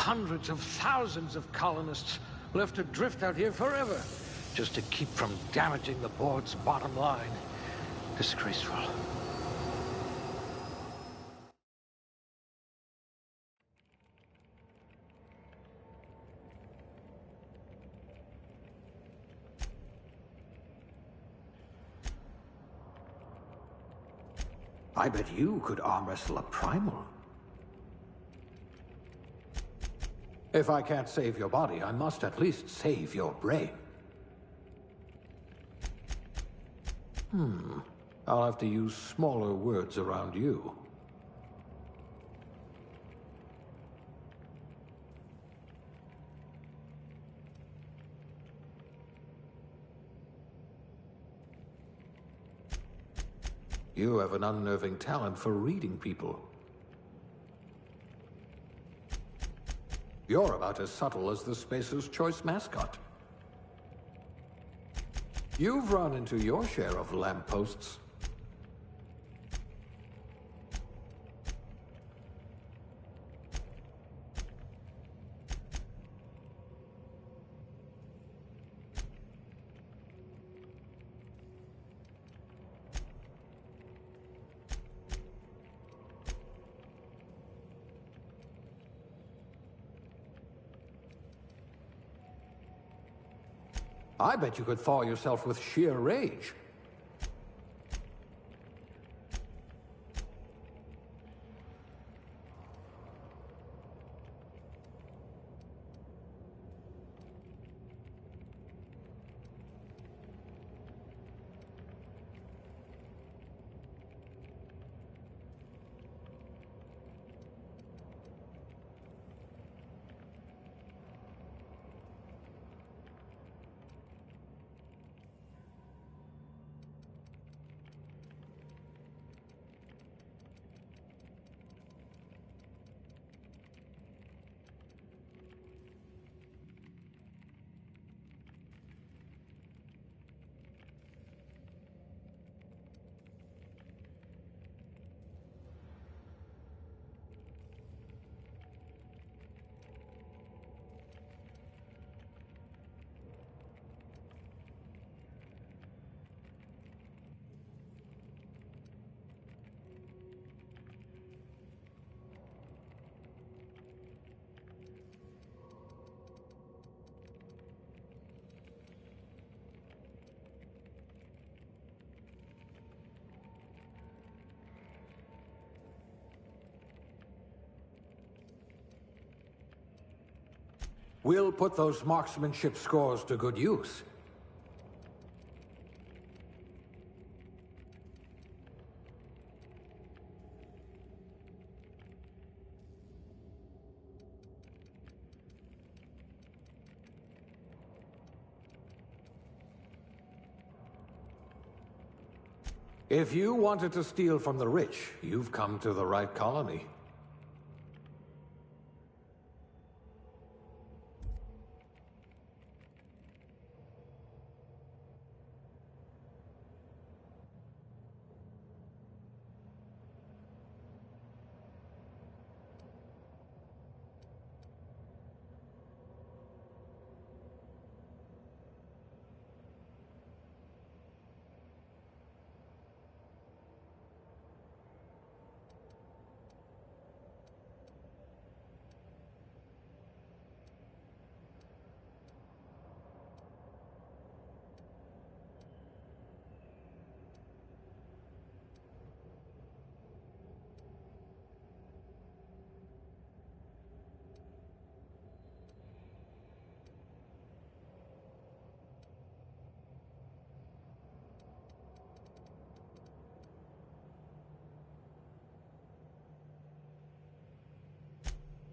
hundreds of thousands of colonists left to drift out here forever, just to keep from damaging the board's bottom line. Disgraceful. I bet you could arm wrestle a primal. If I can't save your body, I must at least save your brain. I'll have to use smaller words around you. You have an unnerving talent for reading people. You're about as subtle as the Spacer's Choice mascot. You've run into your share of lampposts. I bet you could thaw yourself with sheer rage. We'll put those marksmanship scores to good use. If you wanted to steal from the rich, you've come to the right colony.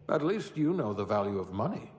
At least you know the value of money.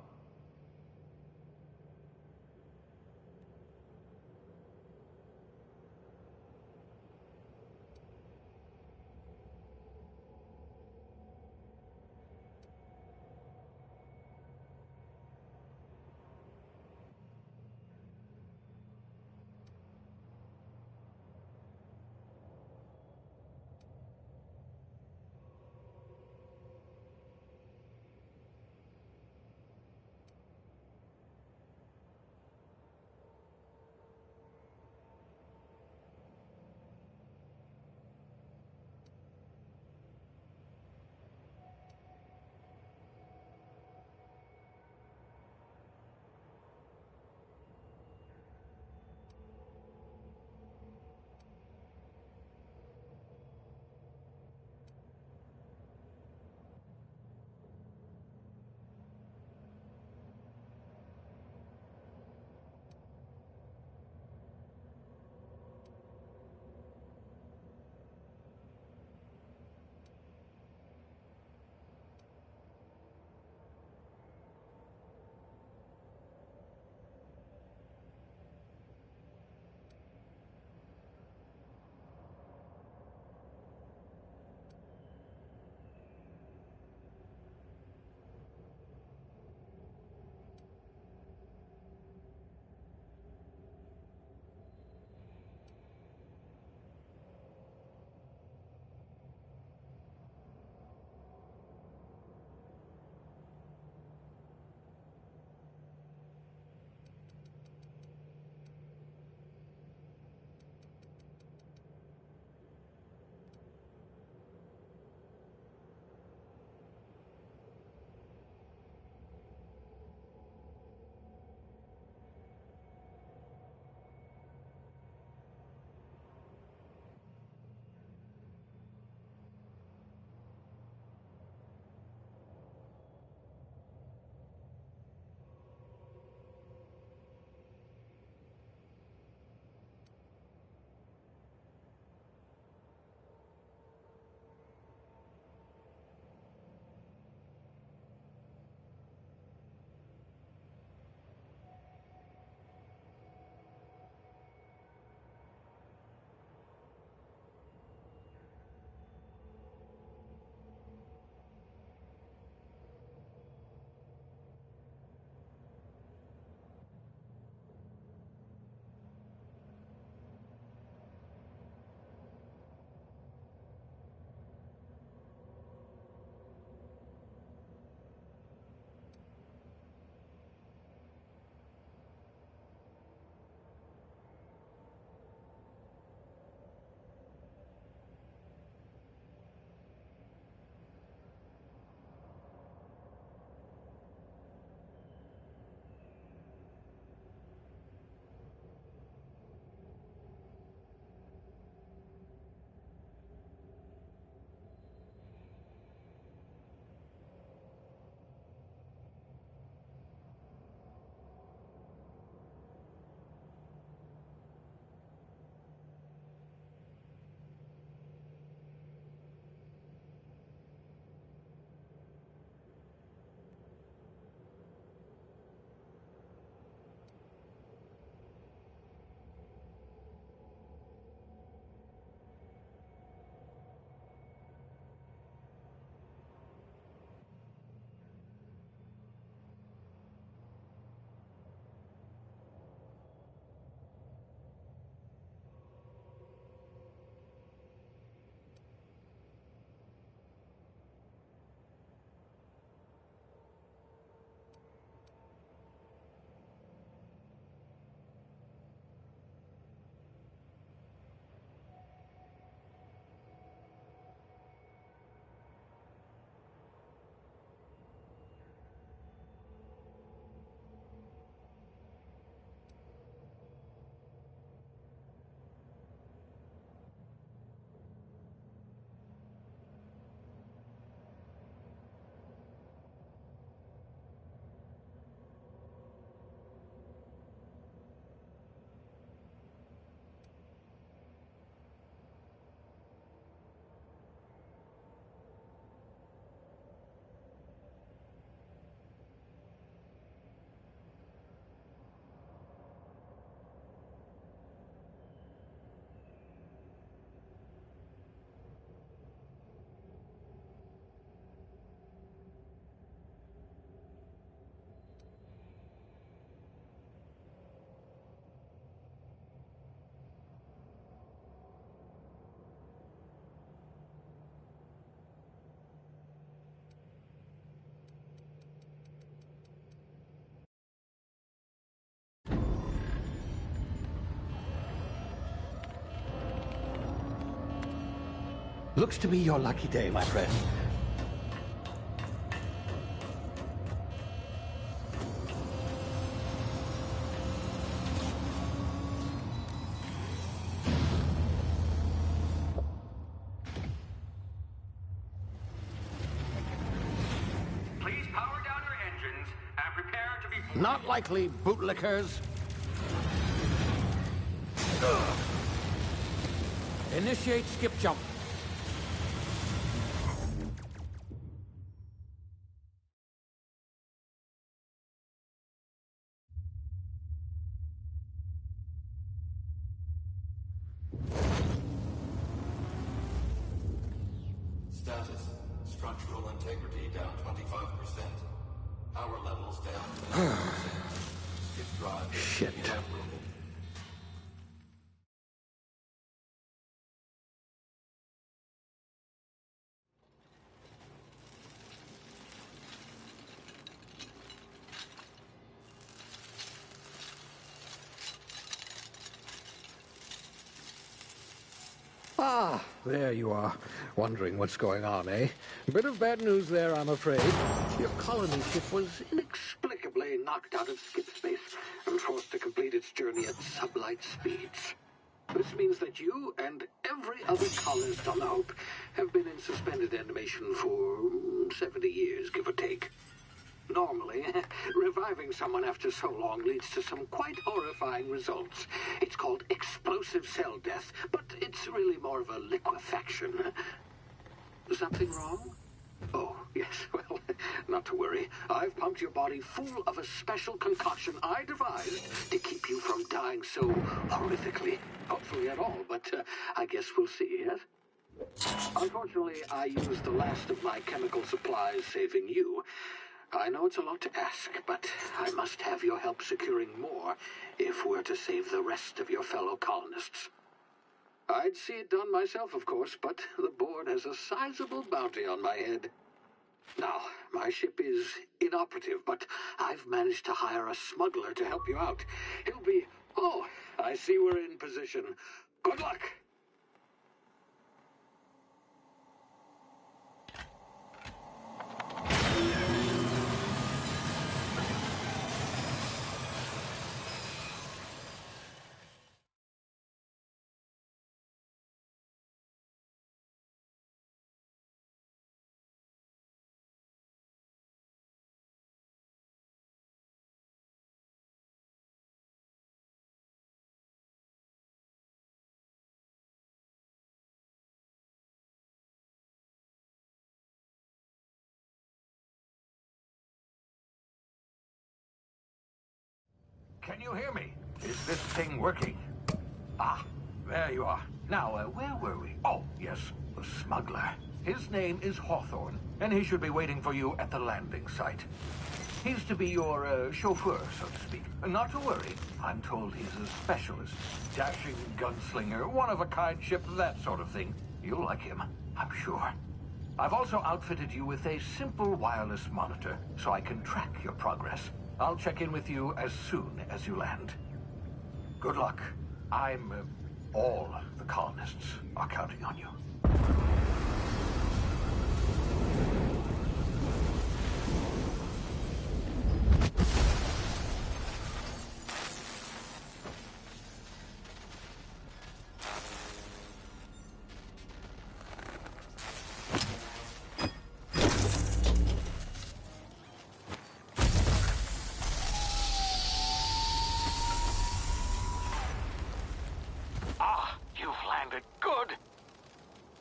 Looks to be your lucky day, my friend. Please power down your engines and prepare to be... Not likely, bootlickers. Initiate skip jump. Status. Structural integrity down 25%. Power levels down 9%. Skip drive. Shit. Inoperable. Ah, there you are. Wondering what's going on, eh? Bit of bad news there, I'm afraid. Your colony ship was inexplicably knocked out of skip space and forced to complete its journey at sublight speeds. This means that you and every other colonist on the Hope have been in suspended animation for 70 years, give or take. Normally, reviving someone after so long leads to some quite horrifying results. It's called explosive cell death, but it's really more of a liquefaction. Something wrong? Oh, yes, well, not to worry. I've pumped your body full of a special concoction I devised to keep you from dying so horrifically. Hopefully at all, but I guess we'll see, yes? Unfortunately, I used the last of my chemical supplies saving you. I know it's a lot to ask, but I must have your help securing more if we're to save the rest of your fellow colonists. I'd see it done myself, of course, but the board has a sizable bounty on my head. Now, my ship is inoperative, but I've managed to hire a smuggler to help you out. He'll be... Oh, I see we're in position. Good luck! Can you hear me? Is this thing working? Ah, there you are. Now, where were we? Oh, yes, the smuggler. His name is Hawthorne, and he should be waiting for you at the landing site. He's to be your chauffeur, so to speak. Not to worry. I'm told he's a specialist. Dashing gunslinger, one-of-a-kind ship, that sort of thing. You'll like him, I'm sure. I've also outfitted you with a simple wireless monitor, so I can track your progress. I'll check in with you as soon as you land. Good luck. All the colonists are counting on you.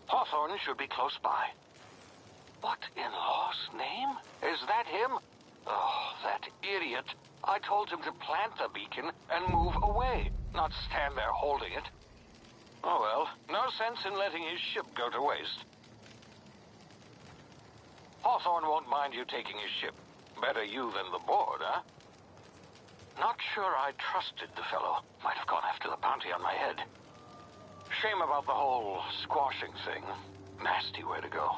Hawthorne should be close by. What in law's name? Is that him? Oh, that idiot. I told him to plant the beacon and move away, not stand there holding it. Oh well, no sense in letting his ship go to waste. Hawthorne won't mind you taking his ship. Better you than the board, huh? Not sure I trusted the fellow. Might have gone after the bounty on my head. Shame about the whole squashing thing. Nasty way to go.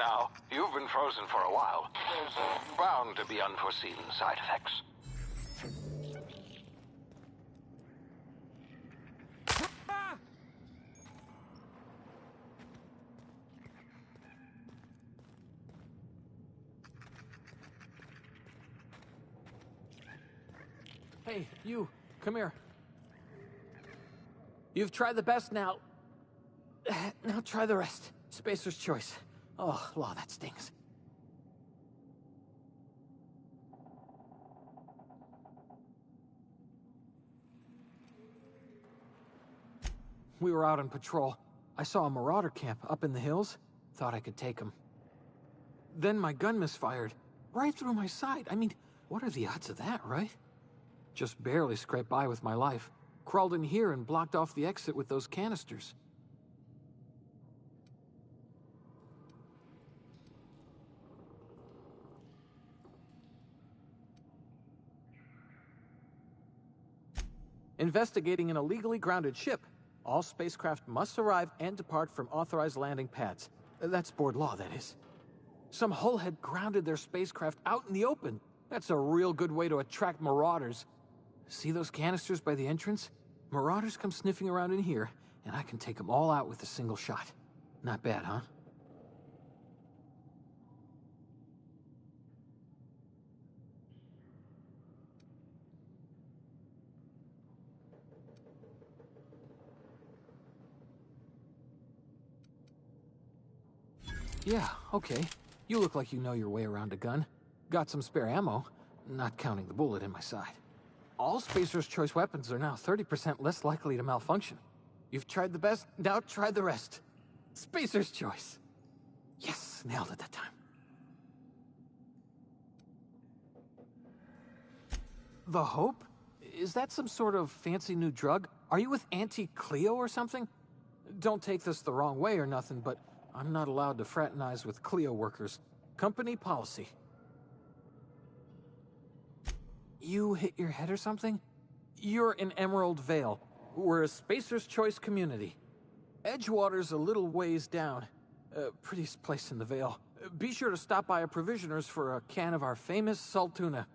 now. You've been frozen for a while. There's bound to be unforeseen side effects. Hey, you, come here. You've tried the best now. Now try the rest. Spacer's choice. Oh, law, that stings. We were out on patrol. I saw a marauder camp up in the hills. Thought I could take him. Then my gun misfired. Right through my side. I mean, what are the odds of that, right? Just barely scraped by with my life. Crawled in here and blocked off the exit with those canisters. Investigating an illegally grounded ship. All spacecraft must arrive and depart from authorized landing pads. That's board law, that is. Some hullhead grounded their spacecraft out in the open. That's a real good way to attract marauders. See those canisters by the entrance? Marauders come sniffing around in here, and I can take them all out with a single shot. Not bad, huh? Yeah, okay. You look like you know your way around a gun. Got some spare ammo, not counting the bullet in my side. All Spacer's Choice weapons are now 30% less likely to malfunction. You've tried the best, now try the rest. Spacer's Choice. Yes, nailed it that time. The Hope? Is that some sort of fancy new drug? Are you with Auntie Cleo or something? Don't take this the wrong way or nothing, but I'm not allowed to fraternize with Cleo workers. Company policy. You hit your head or something? You're in Emerald Vale. We're a Spacer's Choice community. Edgewater's a little ways down. Prettiest place in the Vale. Be sure to stop by a provisioner's for a can of our famous salt tuna.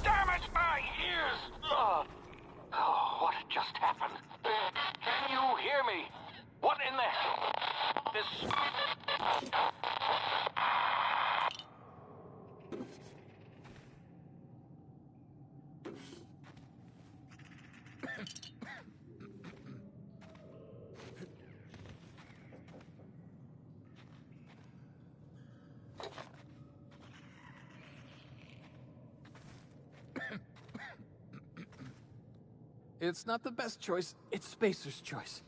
Damn it, my ears! Oh, what just happened? Can you hear me? What in the hell? This... It's not the best choice, it's Spacer's Choice.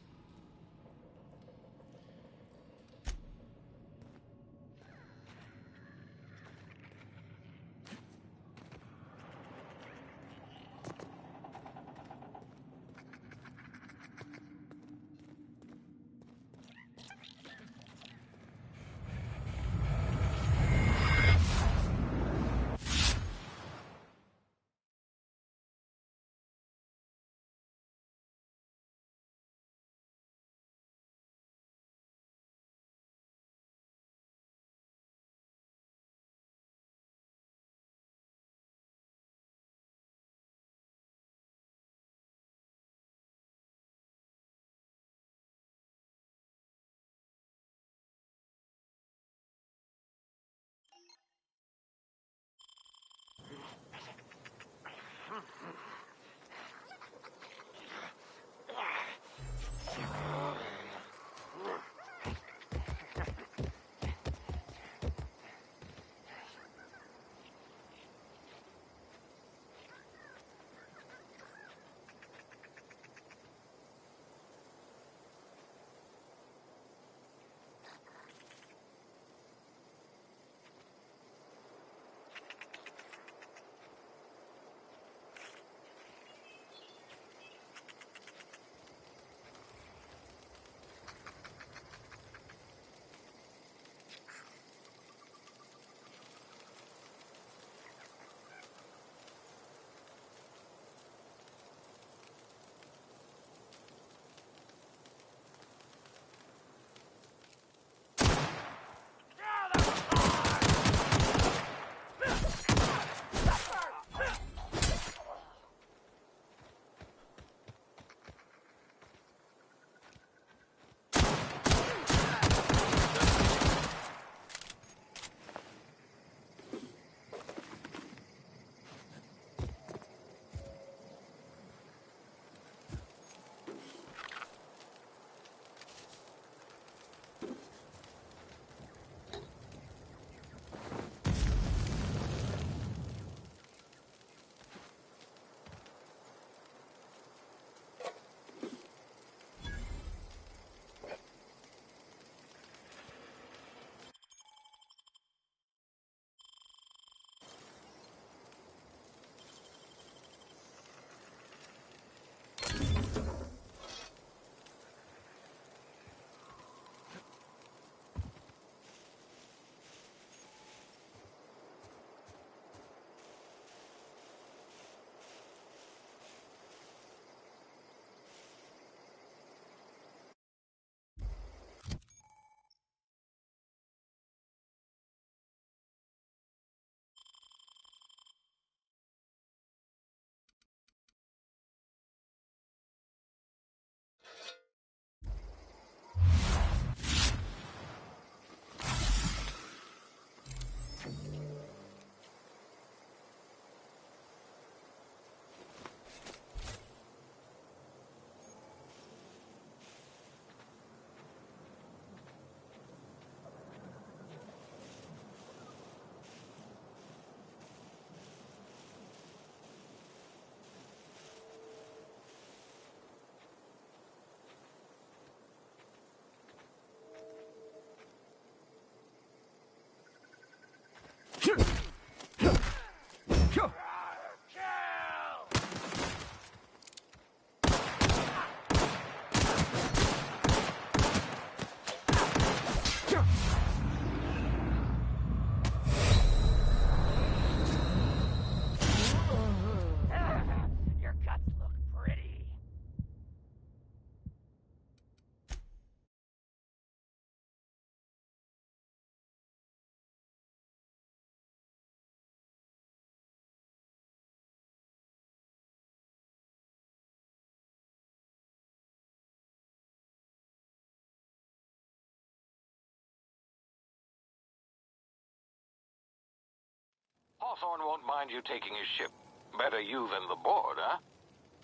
Hawthorne won't mind you taking his ship. Better you than the board, huh?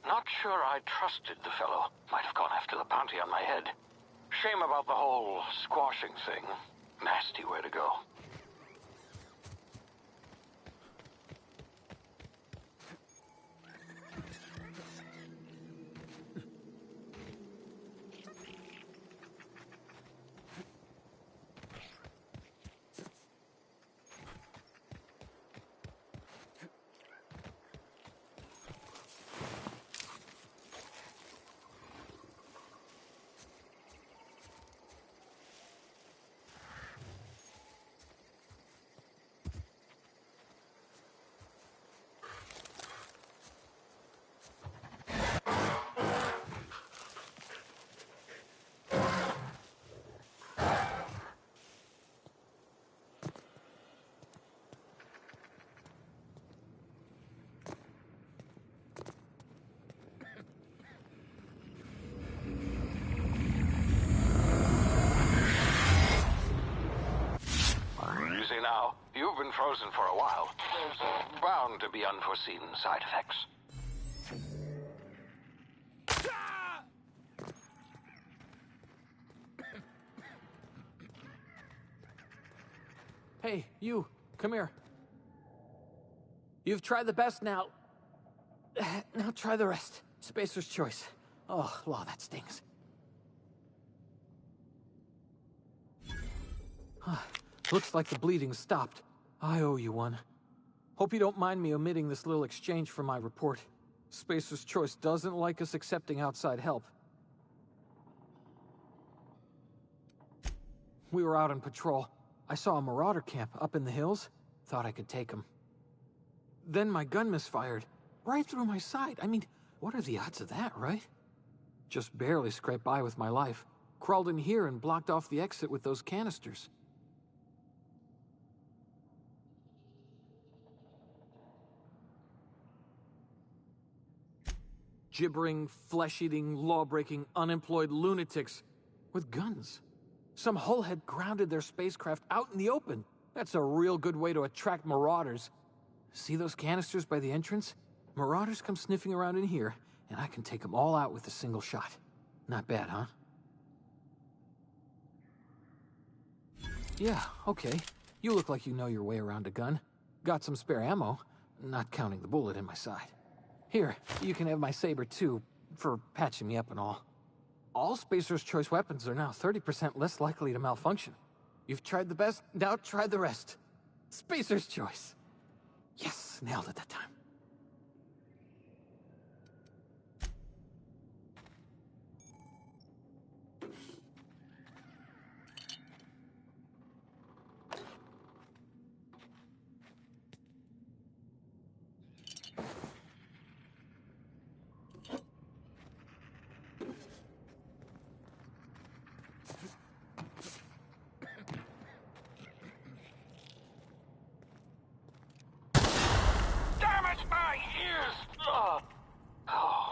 Not sure I trusted the fellow. Might have gone after the bounty on my head. Shame about the whole squashing thing. Nasty way to go. See now, you've been frozen for a while. There's bound to be unforeseen side effects. Hey, you, come here. You've tried the best now. Now try the rest. Spacer's choice. Oh, law, that stings. Looks like the bleeding stopped. I owe you one. Hope you don't mind me omitting this little exchange from my report. Spacer's choice doesn't like us accepting outside help. We were out on patrol. I saw a marauder camp up in the hills. Thought I could take him. Then my gun misfired. Right through my side. I mean, what are the odds of that, right? Just barely scraped by with my life. Crawled in here and blocked off the exit with those canisters. Gibbering, flesh-eating, law-breaking, unemployed lunatics with guns. Some hullhead grounded their spacecraft out in the open. That's a real good way to attract marauders. See those canisters by the entrance? Marauders come sniffing around in here, and I can take them all out with a single shot. Not bad, huh? Yeah, okay. You look like you know your way around a gun. Got some spare ammo, not counting the bullet in my side. Here, you can have my saber too, for patching me up and all. All Spacer's choice weapons are now 30% less likely to malfunction. You've tried the best, now try the rest. Spacer's choice. Yes, nailed it that time.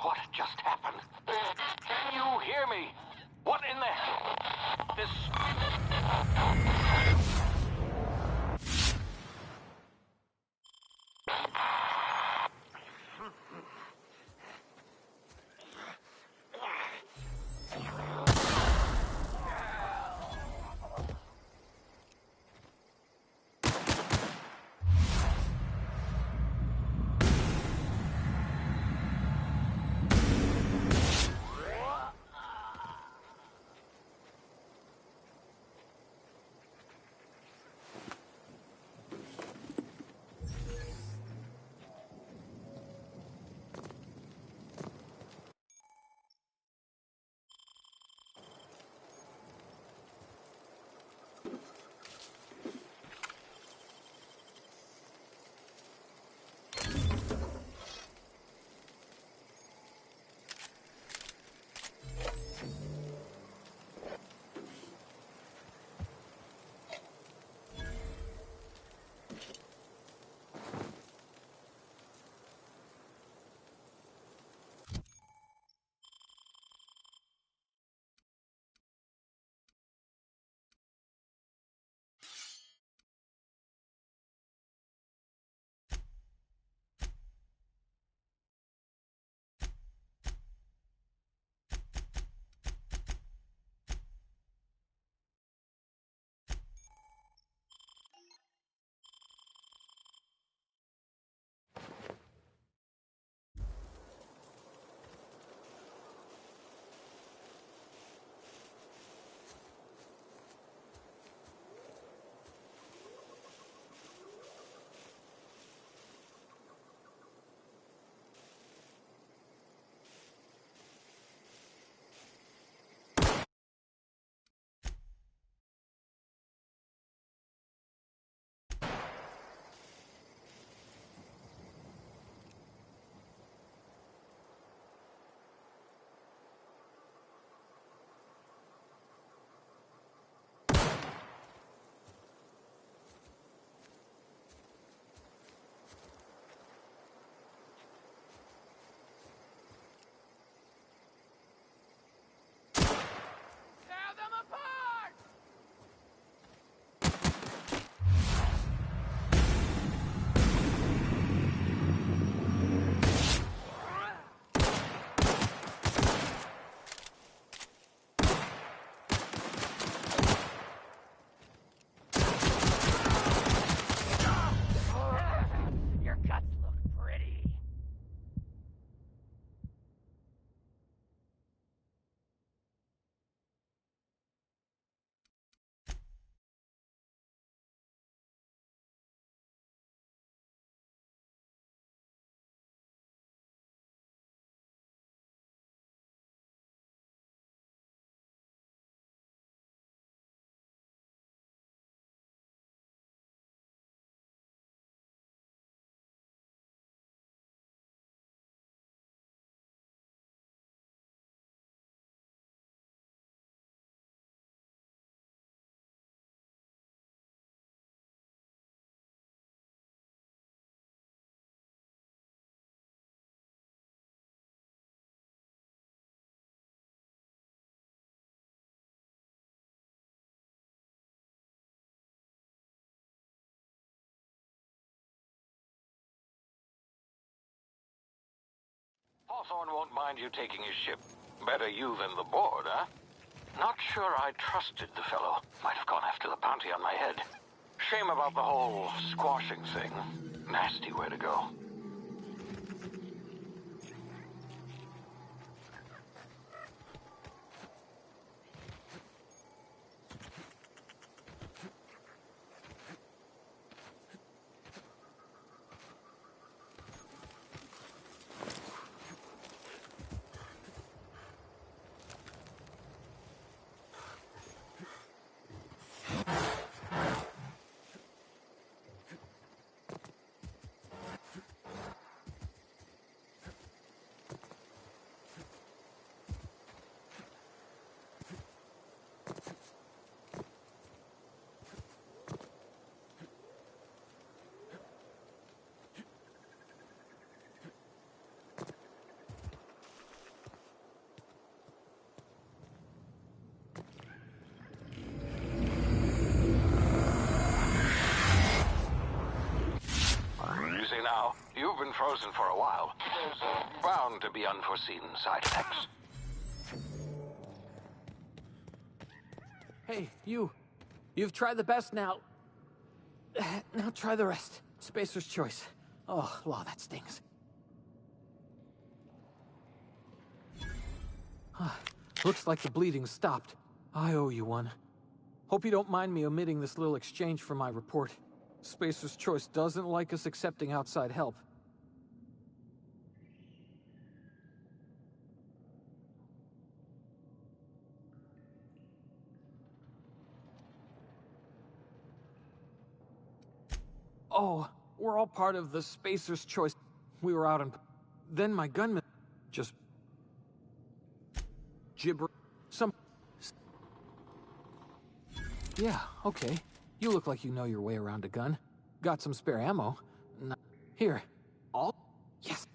What just happened? Can you hear me? What in the hell? This... Hawthorne won't mind you taking his ship. Better you than the board, huh? Not sure I trusted the fellow. Might have gone after the bounty on my head. Shame about the whole squashing thing. Nasty way to go. You see now, you've been frozen for a while. There's bound to be unforeseen side effects. Hey, you. You've tried the best now. Now try the rest. Spacer's choice. Oh, law, that stings. Looks like the bleeding stopped. I owe you one. Hope you don't mind me omitting this little exchange from my report. Spacer's choice doesn't like us accepting outside help. Oh, we're all part of the Spacer's choice. We were out and then my gunman just gibber. Yeah, okay. You look like you know your way around a gun. Got some spare ammo. Here. All? Yes.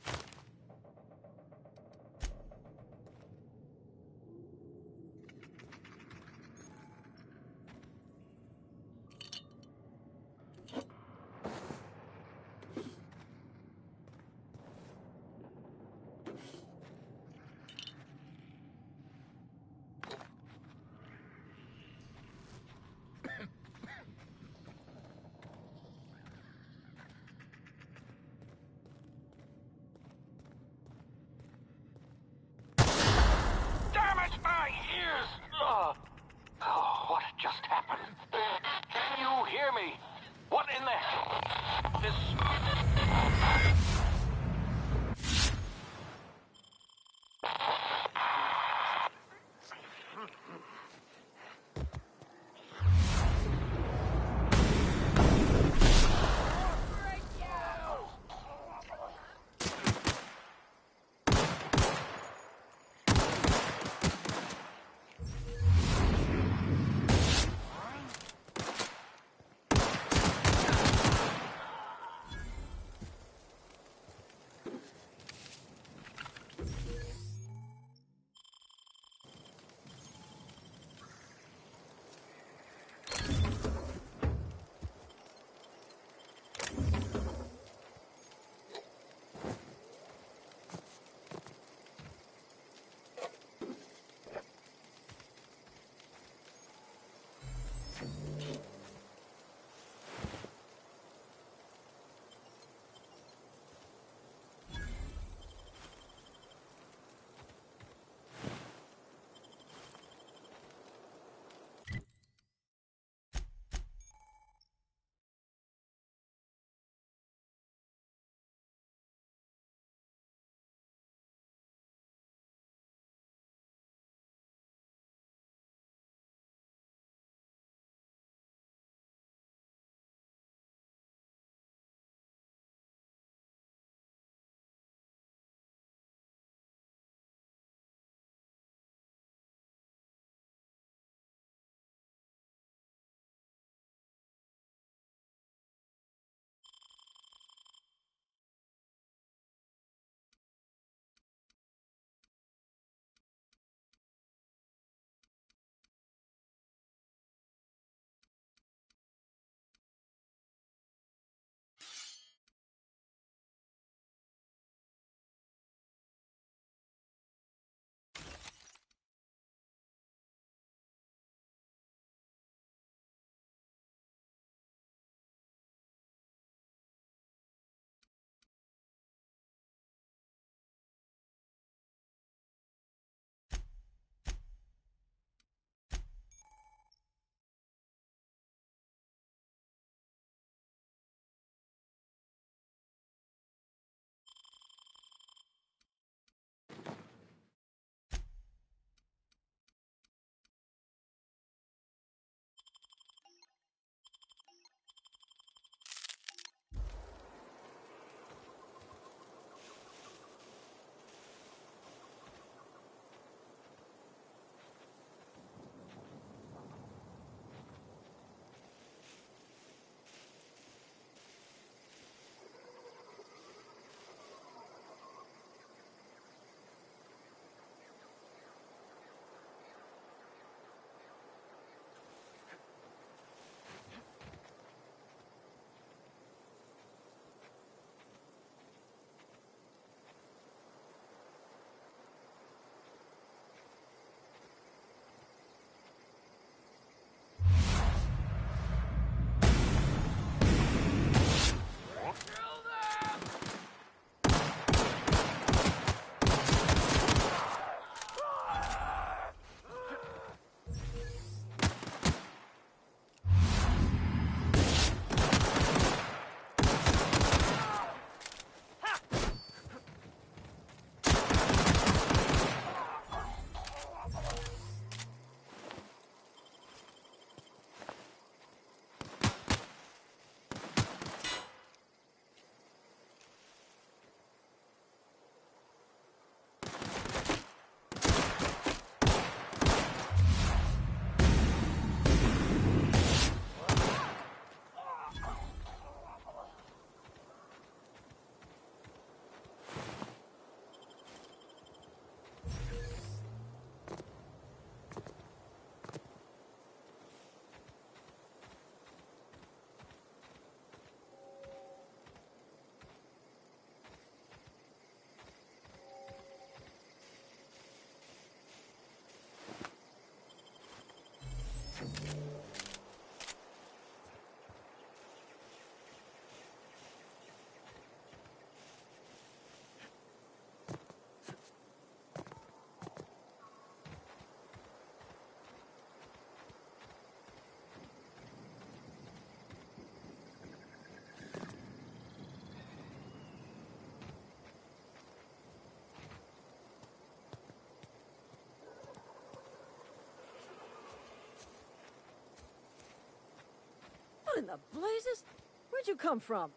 in the blazes? Where'd you come from?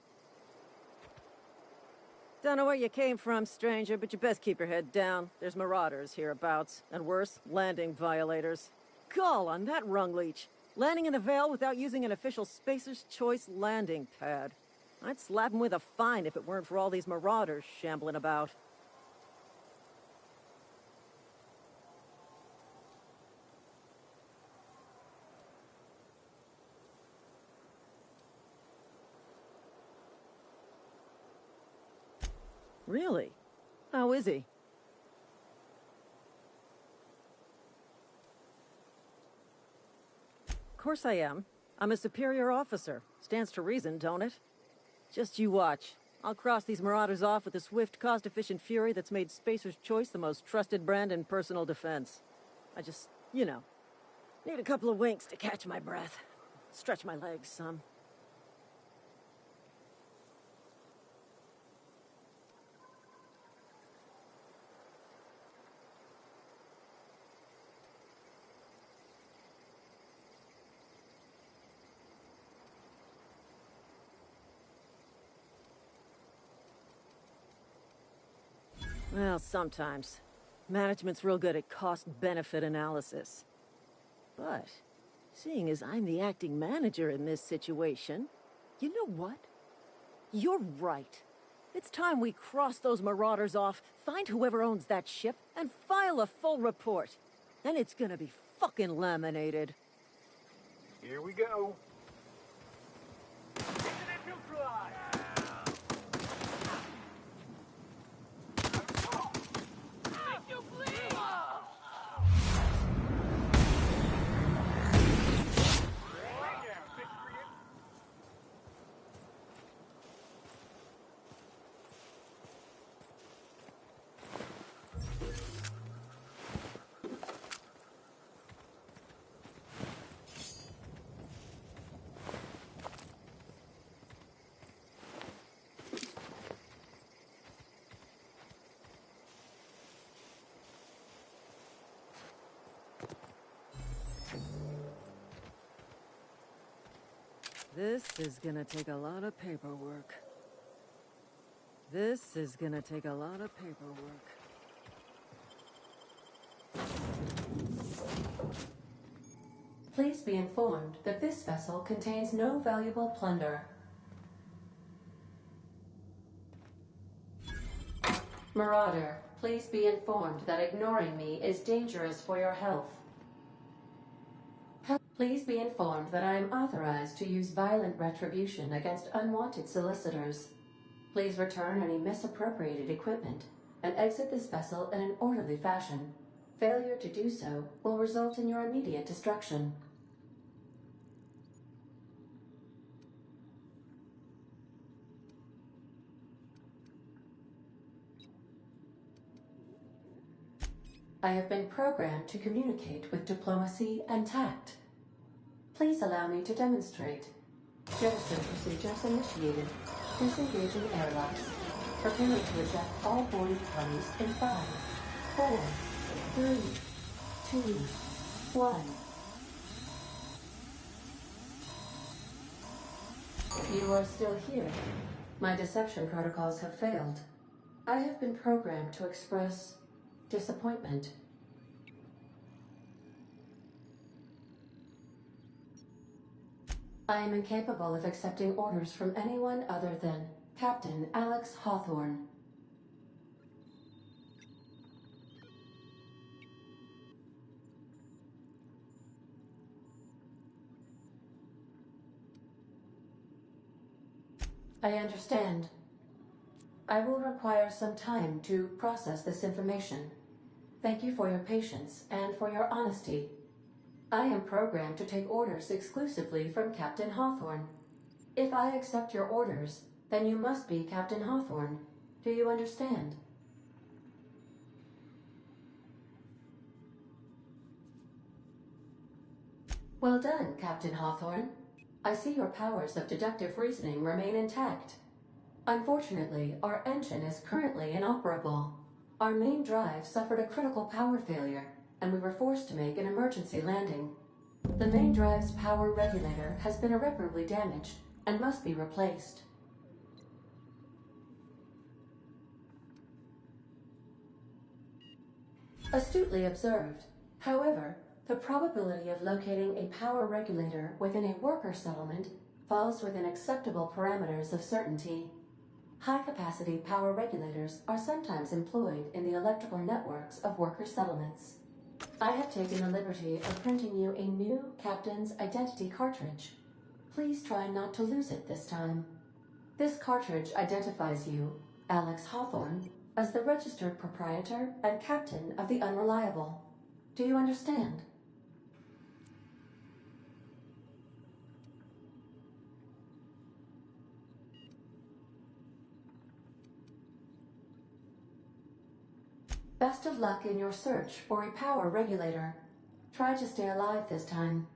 Don't know where you came from, stranger, but you best keep your head down. There's marauders hereabouts, and worse, landing violators. Gall on that rung leech. Landing in the Vale without using an official Spacer's Choice landing pad. I'd slap him with a fine if it weren't for all these marauders shambling about. Really? How is he? Of course I am. I'm a superior officer. Stands to reason, don't it? Just you watch. I'll cross these marauders off with a swift, cost-efficient fury that's made Spacer's Choice the most trusted brand in personal defense. I just, you know, need a couple of winks to catch my breath. Stretch my legs some. Well, sometimes. Management's real good at cost-benefit analysis. But, seeing as I'm the acting manager in this situation, you know what? You're right. It's time we cross those marauders off, find whoever owns that ship, and file a full report. Then it's gonna be fucking laminated. Here we go. This is gonna take a lot of paperwork. This is gonna take a lot of paperwork. Please be informed that this vessel contains no valuable plunder. Marauder, please be informed that ignoring me is dangerous for your health. Please be informed that I am authorized to use violent retribution against unwanted solicitors. Please return any misappropriated equipment and exit this vessel in an orderly fashion. Failure to do so will result in your immediate destruction. I have been programmed to communicate with diplomacy and tact. Please allow me to demonstrate. Jettison procedures initiated. Disengaging airlocks. Preparing to eject all boarding parties in 5, 4, 3, 2, 1. You are still here. My deception protocols have failed. I have been programmed to express disappointment. I am incapable of accepting orders from anyone other than Captain Alex Hawthorne. I understand. I will require some time to process this information. Thank you for your patience and for your honesty. I am programmed to take orders exclusively from Captain Hawthorne. If I accept your orders, then you must be Captain Hawthorne. Do you understand? Well done, Captain Hawthorne. I see your powers of deductive reasoning remain intact. Unfortunately, our engine is currently inoperable. Our main drive suffered a critical power failure, and we were forced to make an emergency landing. The main drive's power regulator has been irreparably damaged and must be replaced. Astutely observed. However, the probability of locating a power regulator within a worker settlement falls within acceptable parameters of certainty. High-capacity power regulators are sometimes employed in the electrical networks of worker settlements. I have taken the liberty of printing you a new Captain's Identity cartridge. Please try not to lose it this time. This cartridge identifies you, Alex Hawthorne, as the registered proprietor and captain of the Unreliable. Do you understand? Best of luck in your search for a power regulator. Try to stay alive this time.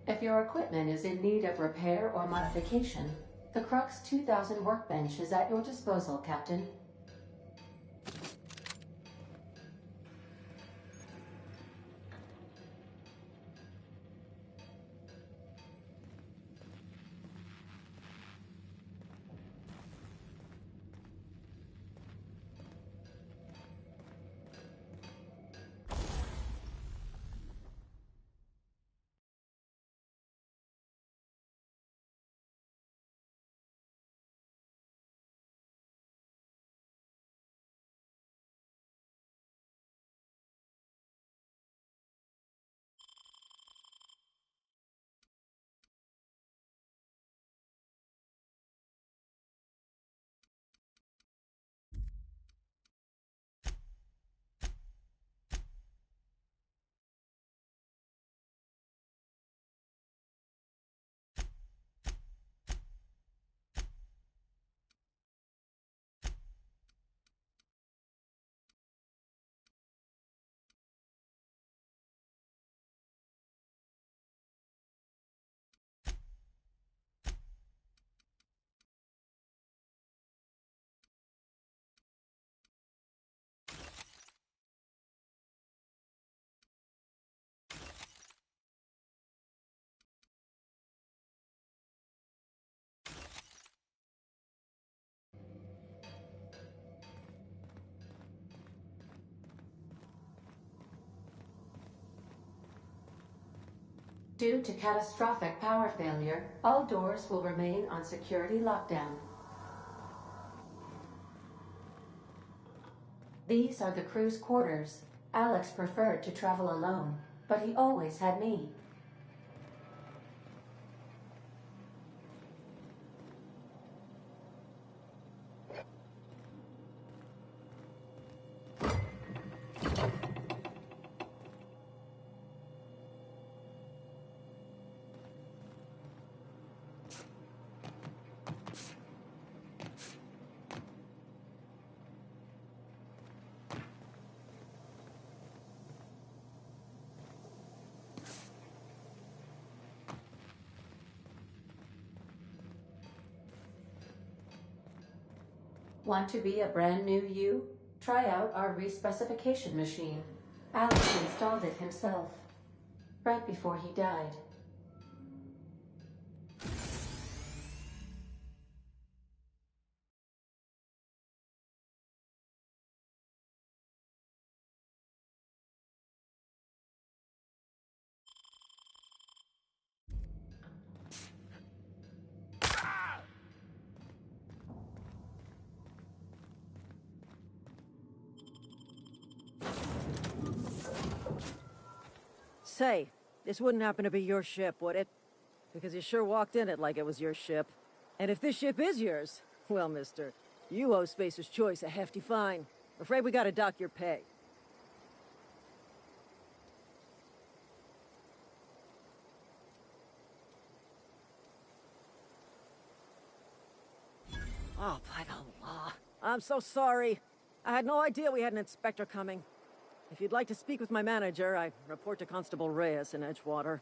If your equipment is in need of repair or modification, the Crux 2000 workbench is at your disposal, Captain. Due to catastrophic power failure, all doors will remain on security lockdown. These are the crew's quarters. Alex preferred to travel alone, but he always had me. Want to be a brand new you? Try out our respecification machine. Alex installed it himself, right before he died. Say, this wouldn't happen to be your ship, would it? Because you sure walked in it like it was your ship. And if this ship is yours, well, mister, you owe Spacer's Choice a hefty fine. Afraid we gotta dock your pay. Oh, by the law. I'm so sorry. I had no idea we had an inspector coming. If you'd like to speak with my manager, I report to Constable Reyes in Edgewater.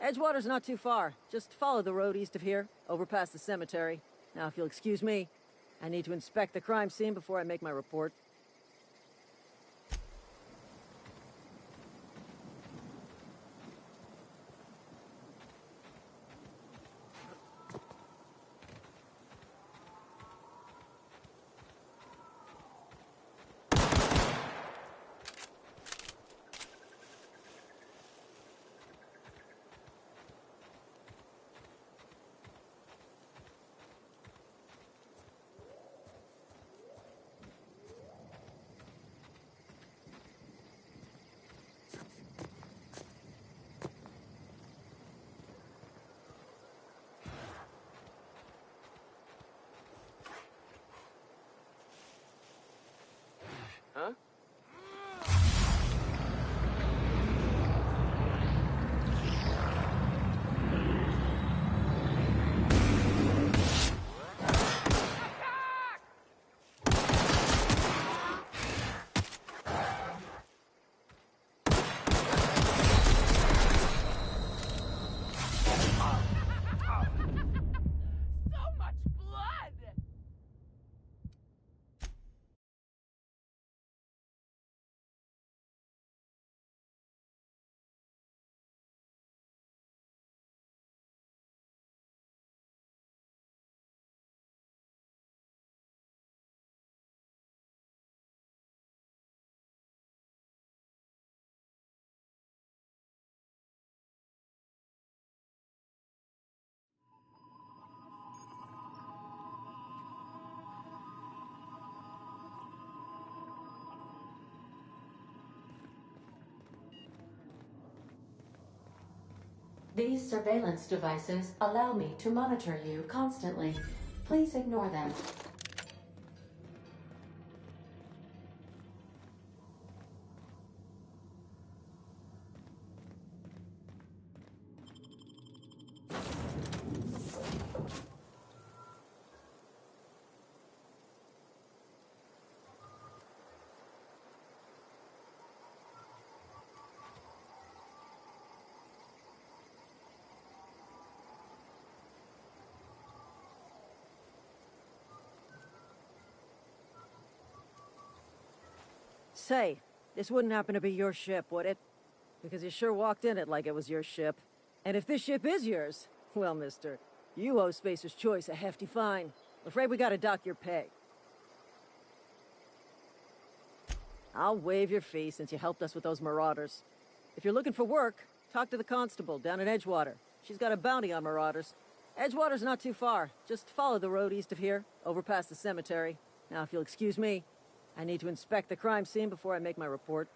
Edgewater's not too far. Just follow the road east of here, over past the cemetery. Now, if you'll excuse me, I need to inspect the crime scene before I make my report. Huh? These surveillance devices allow me to monitor you constantly. Please ignore them. Say, this wouldn't happen to be your ship, would it? Because you sure walked in it like it was your ship. And if this ship is yours, well, mister, you owe Spacer's Choice a hefty fine. I'm afraid we gotta dock your pay. I'll waive your fee since you helped us with those marauders. If you're looking for work, talk to the constable down at Edgewater. She's got a bounty on marauders. Edgewater's not too far. Just follow the road east of here, over past the cemetery. Now, if you'll excuse me, I need to inspect the crime scene before I make my report.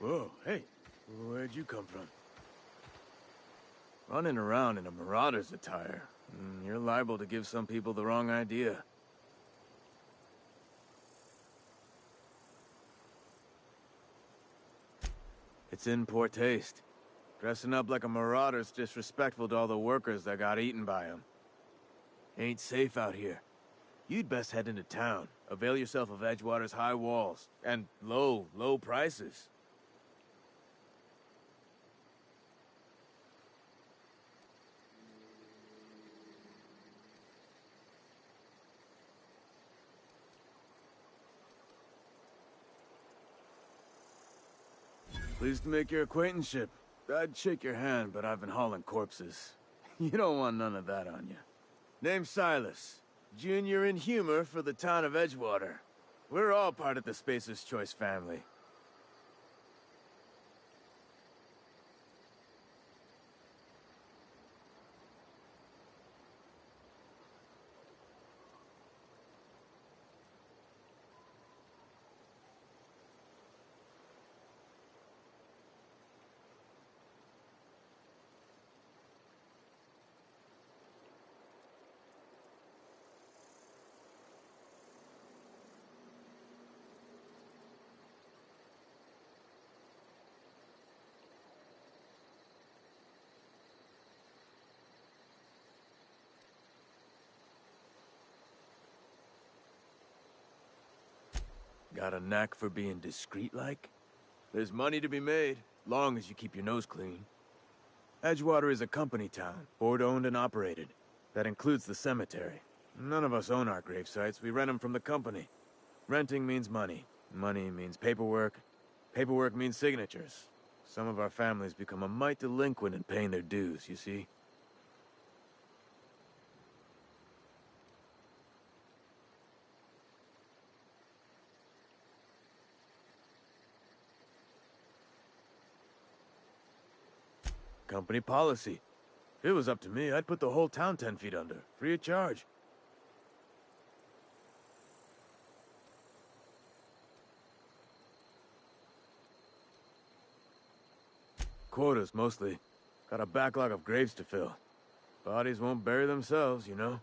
Whoa, hey, where'd you come from? Running around in a marauder's attire. You're liable to give some people the wrong idea. It's in poor taste. Dressing up like a marauder's disrespectful to all the workers that got eaten by them. Ain't safe out here. You'd best head into town. Avail yourself of Edgewater's high walls. And low prices. Pleased to make your acquaintanceship. I'd shake your hand, but I've been hauling corpses. You don't want none of that on you. Name's Silas. Junior in humor for the town of Edgewater. We're all part of the Spacer's Choice family. Got a knack for being discreet-like? There's money to be made, long as you keep your nose clean. Edgewater is a company town, board-owned and operated. That includes the cemetery. None of us own our grave sites, we rent them from the company. Renting means money. Money means paperwork. Paperwork means signatures. Some of our families become a mite delinquent in paying their dues, you see? Company policy. If it was up to me, I'd put the whole town 10 feet under, free of charge. Quotas, mostly. Got a backlog of graves to fill. Bodies won't bury themselves, you know?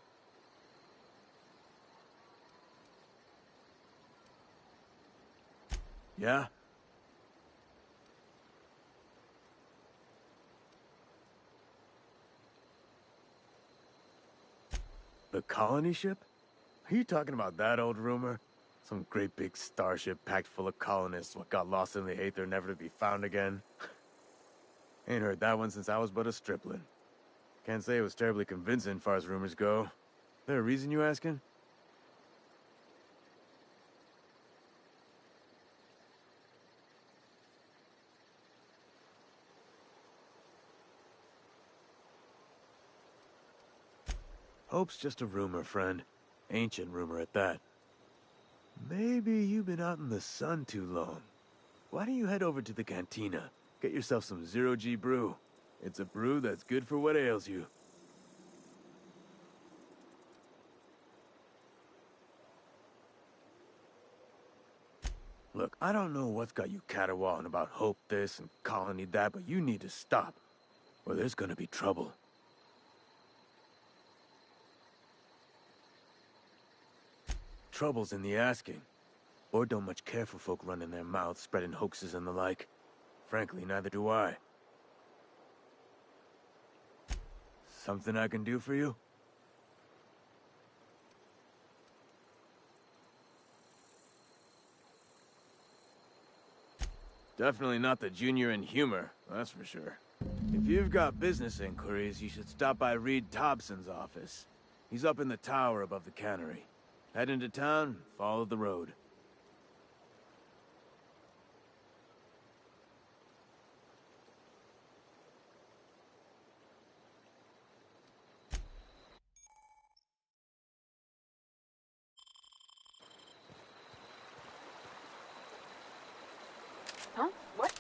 Yeah? The colony ship? Are you talking about that old rumor? Some great big starship packed full of colonists what got lost in the aether never to be found again? Ain't heard that one since I was but a stripling. Can't say it was terribly convincing far as rumors go. There a reason you asking? Hope's just a rumor, friend. Ancient rumor at that. Maybe you've been out in the sun too long. Why don't you head over to the cantina? Get yourself some zero-G brew. It's a brew that's good for what ails you. Look, I don't know what's got you caterwauling about Hope this and Colony that, but you need to stop, or there's gonna be trouble. Trouble's in the asking. Board don't much care for folk running their mouths, spreading hoaxes and the like. Frankly, neither do I. Something I can do for you? Definitely not the junior in humor, that's for sure. If you've got business inquiries, you should stop by Reed Thompson's office. He's up in the tower above the cannery. Head into town, follow the road. Huh? What?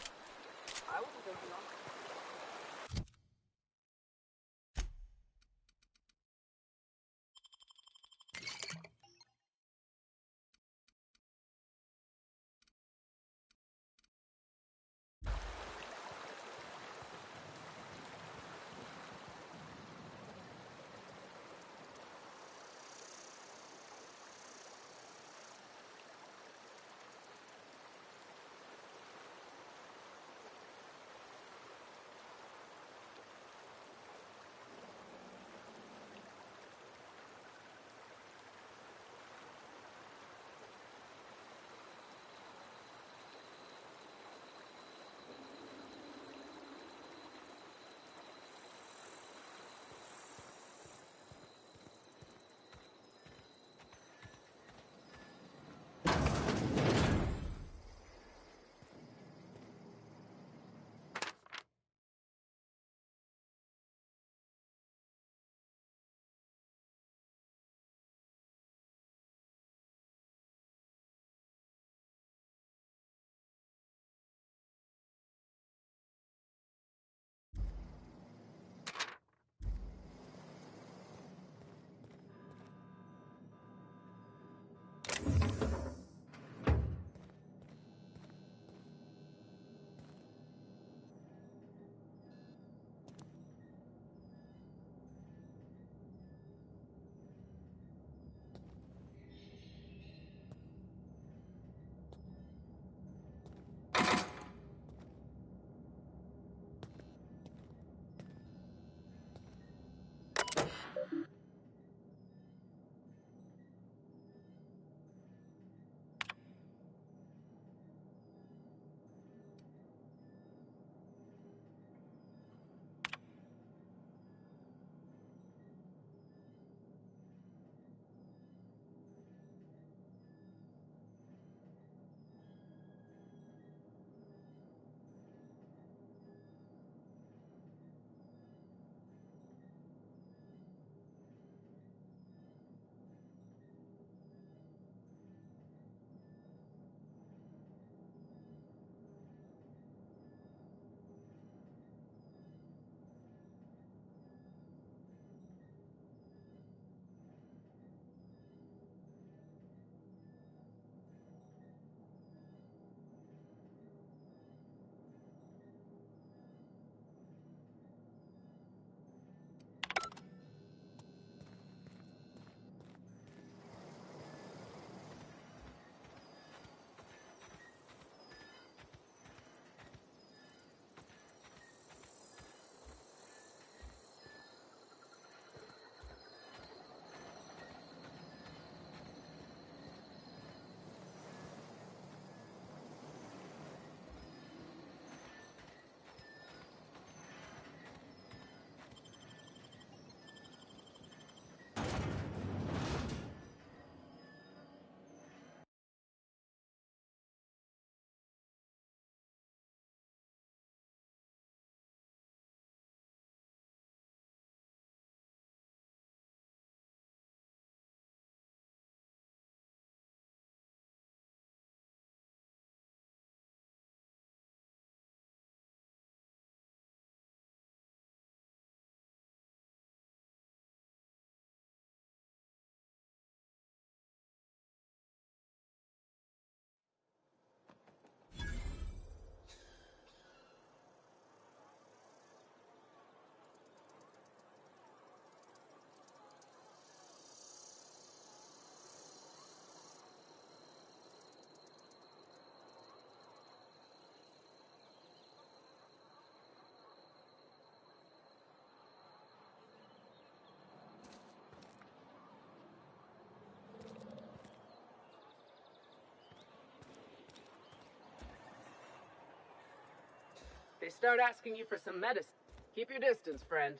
they start asking you for some medicine. Keep your distance, friend.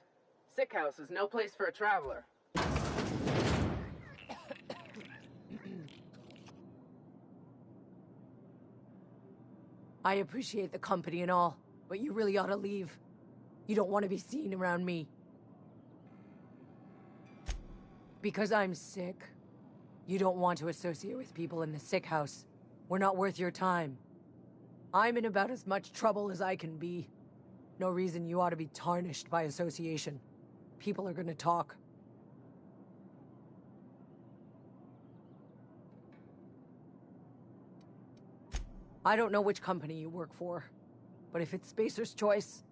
Sick house is no place for a traveler. I appreciate the company and all, but you really ought to leave. You don't want to be seen around me. Because I'm sick. You don't want to associate with people in the sick house. We're not worth your time. I'm in about as much trouble as I can be. No reason you ought to be tarnished by association. People are gonna talk. I don't know which company you work for, but if it's Spacer's choice,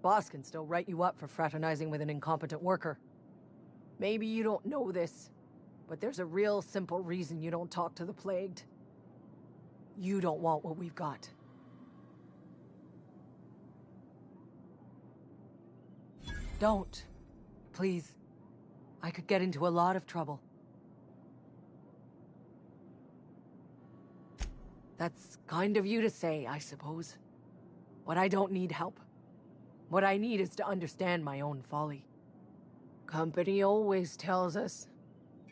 boss can still write you up for fraternizing with an incompetent worker. Maybe you don't know this, but there's a real simple reason you don't talk to the plagued. You don't want what we've got. Don't. Please. I could get into a lot of trouble. That's kind of you to say, I suppose. But I don't need help. What I need is to understand my own folly. Company always tells us,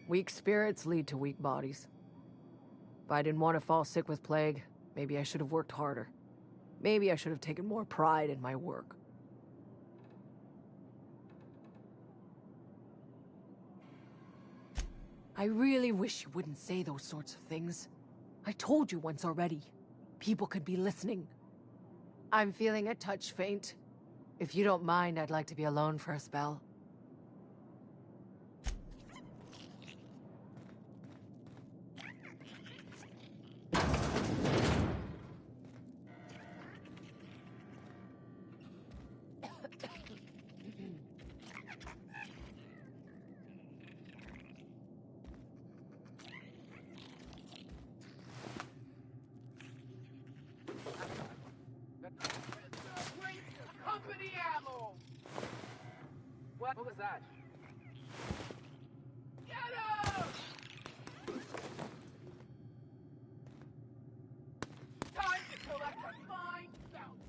weak spirits lead to weak bodies. If I didn't want to fall sick with plague, maybe I should have worked harder. Maybe I should have taken more pride in my work. I really wish you wouldn't say those sorts of things. I told you once already. People could be listening. I'm feeling a touch faint. If you don't mind, I'd like to be alone for a spell. Company ammo! What was that? Get him! Time to collect a fine bounty!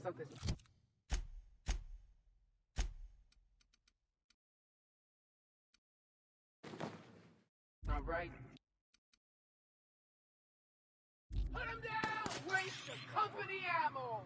Something. All right. Put him down! Waste of company ammo!